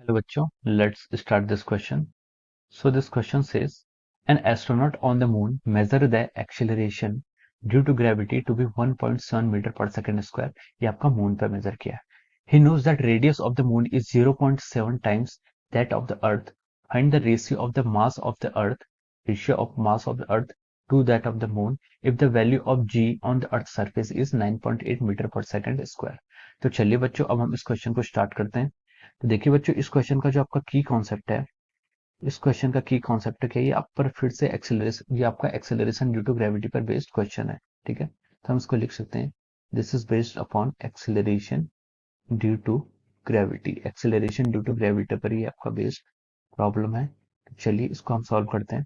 Hello bachcho, let's start this question. So this question says, an astronaut on the moon measured the acceleration due to gravity to be 1.7 meter per second square. ये आपका moon पे major किया है. He knows that radius of the moon is 0.7 times that of the earth. Find the ratio of mass of the earth to that of the moon if the value of g on the earth surface is 9.8 metre per second square. तो चलिए बच्चों, अब हम इस question को start करते हैं. तो देखिए बच्चों, इस क्वेश्चन का जो आपका की कॉन्सेप्ट है, इस क्वेश्चन का की कॉन्सेप्ट क्या है, ये आप पर फिर से एक्सेलरेशन, ये आपका एक्सेलरेशन ड्यू टू ग्रेविटी पर बेस्ड क्वेश्चन है. ठीक है, तो हम इसको लिख सकते हैं, this is based upon acceleration due to gravity. Acceleration due to gravity पर ही आपका बेस्ड प्रॉब्लम है. तो चलिए इसको हम सॉल्व करते हैं.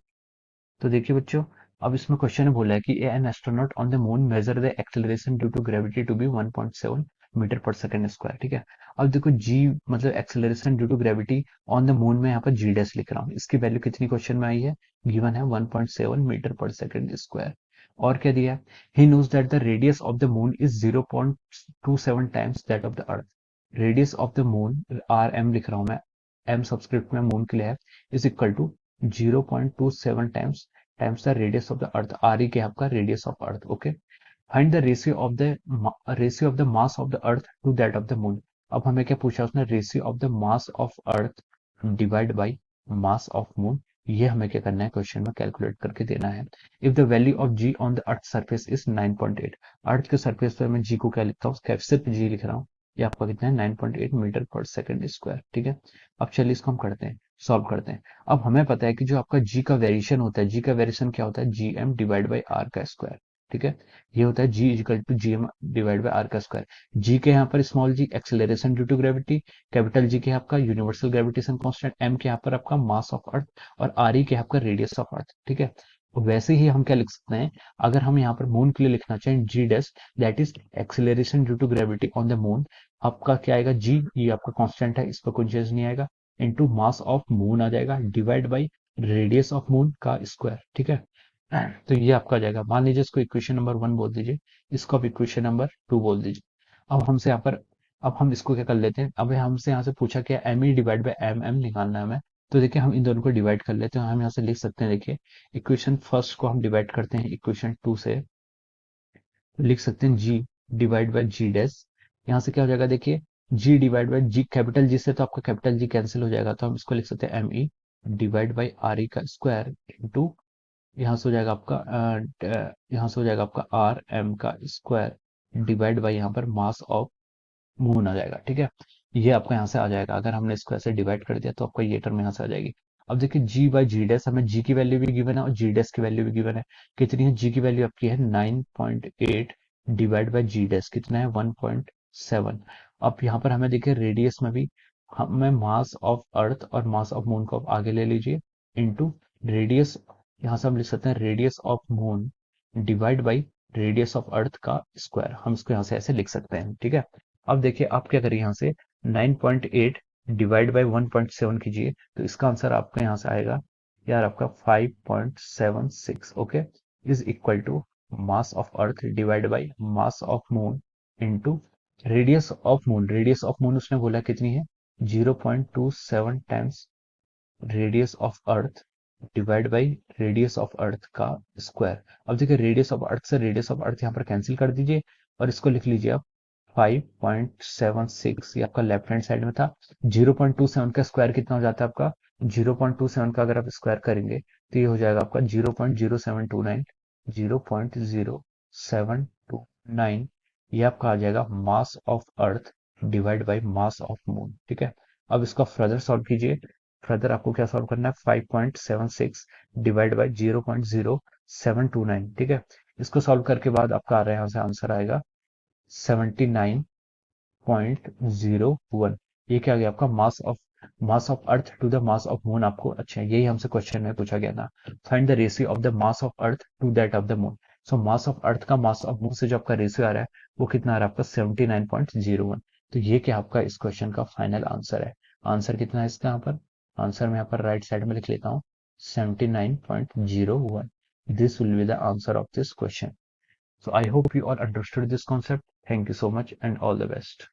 तो देखिए बच्चों, अब इसमें क्वेश्चन ने बोला है कि an astronaut on the moon measure the acceleration due to gravity to be 1.7 metre per second square. ठीक है, अब देखो जी मतलब acceleration due to gravity on the moon में यहाँ पर जी डैश लिख रहा हूँ. इसकी वैल्यू कितनी क्वेश्चन में आई है, गिवन है 1.7 मीटर पर सेकंड स्क्वायर. और क्या दिया है, he knows that the radius of the moon is 0.27 times that of the earth. Radius of the moon, R M लिख रहा हूँ मैं, एम सबस्क्रिप्ट में मून के लिए है, is equal to 0.27 times the radius of the earth. R E के आपका radius of earth. Okay, find the ratio of the mass of the earth to that of the moon. अब हमें क्या पूछा उसने, ratio of the mass of earth divide by mass of moon. ये हमें क्या करना है, क्वेश्चन में कैलकुलेट करके देना है. If the value of g on the earth surface is 9.8, earth के सरफेस पर मैं जी को क्या लिखता हूँ, सिर्फ जी लिख रहा हूँ. ये आपका कितना है, 9.8 मीटर पर सेकंड स्क्वायर. ठीक है, अब चलिए इसको हम करते हैं, सॉल्व करते हैं. अब हमें पता है कि जो आपका जी का वेरिएशन होता है, जी का वेरिएशन क्या होता है, G M divide by R का स्क्वायर. ठीक है, ये होता है G equal to G M divide by R का स्क्वायर. जी के यहाँ पर small G acceleration due to gravity, capital G के आपका यूनिवर्सल ग्रेविटेशन कांस्टेंट, एम के यहाँ पर आपका मास ऑफ अर्थ, और आर ई के आपका रेडियस ऑफ अर्थ. ठीक है, वैसे ही हम क्या लिख सकते हैं, अगर हम यहाँ पर मून के लिए लिखना चाहें, G dash that is acceleration due to gravity on the moon. आपका क्या आएगा, जी ये आपका कांस्टेंट है, इस पर कोई चेंज नहीं आएगा, इनटू मास ऑफ मून आ जाएगा, divide by radius of moon का स्क्वायर. ठीक है, तो ये आपका आ जाएगा. मान लीजिए इसको इक्वेशन नंबर 1 बोल दीजिए, इसको आप इक्वेशन नंबर 2 बोल दीजिए. अब हमसे यहाँ पर, अब हम इसको क्या कर लेते हैं, अब हमसे यहाँ से पूछा क्या, M E divide by M M निकालना है हमें. तो देखिए हम इन दोनों को डिवाइड कर लेते हैं. हम यहाँ से लिख सकते हैं, देखिए इक्वेशन फर्स्ट को हम डिवाइड करते हैं इक्वेशन 2 से, तो लिख सकते हैं G divide by G dash. यहाँ से क्या हो जाएगा, देखिए G divide by G, capital G से तो आपका कैपिटल जी कैंसिल हो जाएगा, तो हम इसको लिख सकते हैं M E divide by R E का स्क्वायर इंटू, यहाँ से हो जाएगा आपका यहाँ से हो जाएगा आपका आर एम का स्क्वायर डिवाइड बाई यहाँ पर मास ऑफ मून आ जाएगा. ठीक है, ये आपका यहाँ से आ जाएगा. अगर हमने इसको ऐसे डिवाइड कर दिया तो आपका ये टर्म यहाँ से आ जाएगी. अब देखिए जी बाई जी डैश, हमें जी की वैल्यू भी गिवन है और जी डैश की वैल्यू भी गिवन है. कितनी है, जी की वैल्यू आपकी है 9.8 डिवाइड बाई जी डैश कितना है 1.7. अब यहाँ पर हमें देखिए रेडियस में भी हमें मास ऑफ अर्थ और मास ऑफ मून को आप आगे ले लीजिए, इनटू रेडियस, यहाँ से हम लिख सकते हैं radius of moon divide by radius of earth का स्क्वायर. हम इसको यहाँ से ऐसे लिख सकते हैं. ठीक है, अब देखिए आप क्या करिए, यहाँ से 9.8 डिवाइड बाई 1.7 कीजिए, तो इसका आंसर आपका यहाँ से आएगा यार आपका 5.76. Okay, is equal to mass of earth divide by mass of moon into radius of moon. Radius of moon उसने बोला कितनी है, 0.27 times radius of earth divide by radius of earth का स्क्वायर. अब देखिए रेडियस ऑफ अर्थ से radius of अर्थ यहाँ पर कैंसिल कर दीजिए और इसको लिख लीजिए आप 5.76. ये आपका लेफ्ट हैंड साइड में था. 0.27 का स्क्वायर कितना हो जाता है आपका, 0.27 का अगर आप स्क्वायर करेंगे तो ये हो जाएगा आपका 0.0729. 0.0729 ये आपका आ जाएगा मास of earth divide by mass of moon. ठीक है, अब इसको फर्दर सॉल्व कीजिए. फर्दर आपको क्या सॉल्व करना है, 5.76 डिवाइड बाई 0.0729. ठीक है, इसको सॉल्व करके बाद आपका आ रहा है, यहाँ से आंसर आएगा 79.01. ये क्या आ गया आपका, mass of earth to the mass of moon. आपको अच्छा, यही हमसे क्वेश्चन में पूछा गया था, find the ratio of the mass of earth to that of the moon. So mass of earth का मास ऑफ मून से जो आपका रेशियो आ रहा है वो कितना आ रहा है आपका 79.01. तो ये क्या आपका इस क्वेश्चन का फाइनल आंसर है. आंसर कितना है इसका, यहाँ पर आंसर में यहाँ पर राइट साइड में लिख लेता हूँ 79.01. This will be the answer of this question. So I hope you all understood this concept. Thank you so much and all the best.